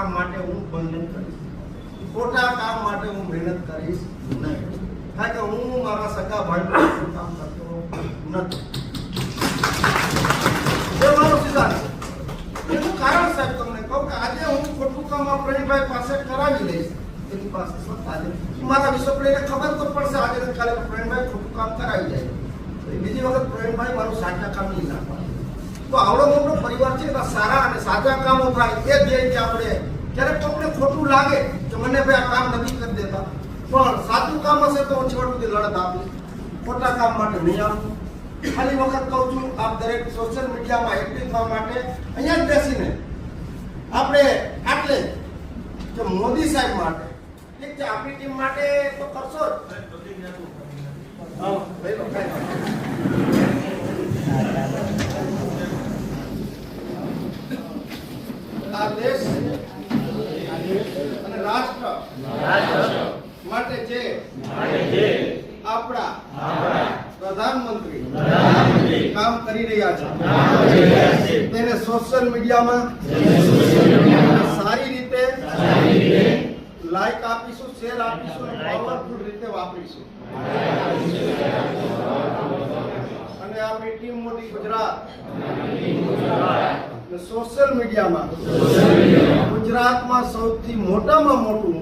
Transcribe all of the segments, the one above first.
કામ માટે હું બંધ કરીશ, ખોટા કામ માટે હું મહેનત કરીશ નહીં, કારણ કે હું મારા સગા ભાઈનું કામ કરતો નથી. એ મારો સિદ્ધાંત છે. એનું કારણ સાહેબ તમને કહું કે આજે હું ખોટું કામ આ પ્રવીણભાઈ પાસે કરાવી લઈશ, એની પાસે સત્તા છે, મારા વિશ્વપ્રિયને ખબર તો પડશે આજે ને કાલે પ્રવીણભાઈ ખોટું કામ કરાવી જાય, બીજી વખત પ્રવીણભાઈ મારું સાચા કામ નહીં નાખવાનું. તો આવડો મોટો પરિવાર છે, સારા અને સાચા કામો થાય એ ધ્યેયથી આપણે ક્યારેક કોઈને ખોટું લાગે કે મને ભાઈ આ કામ નથી કરી દેતા, પણ સાચું કામ હશે તો હું છેવટ સુધી લડત આપીશ, ખોટા કામ માટે નહીં આપું. ખાલી વખત કહું છું, આપ દરેક સોશિયલ મીડિયામાં એક્ટિવ થવા માટે અહીંયા જ બેસીને આપણે આટલે કે મોદી સાહેબ માટે ઠીક છે, આપણી ટીમ માટે તો કરશો જ. આ દેશ અને રાષ્ટ્ર માટે જે આપણા પ્રધાનમંત્રી કામ કરી રહ્યા છે તેને સોશિયલ મીડિયામાં સારી રીતે લાઈક આપીશું, શેર આપીશું અને પાવરફુલ રીતે વાપરીશું. અને આપણી ટીમ મોટી ગુજરાત સોશિયલ મીડિયામાં ગુજરાતમાં સૌથી મોટામાં મોટું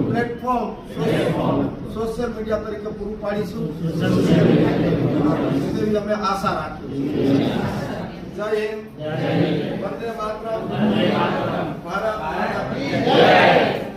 પ્લેટફોર્મ સોશિયલ મીડિયા તરીકે પૂરું પાડીશું એવી અમે આશા રાખીએ. જય હિન્દ, વંદે માતરમ, ભારત માતા કી જય.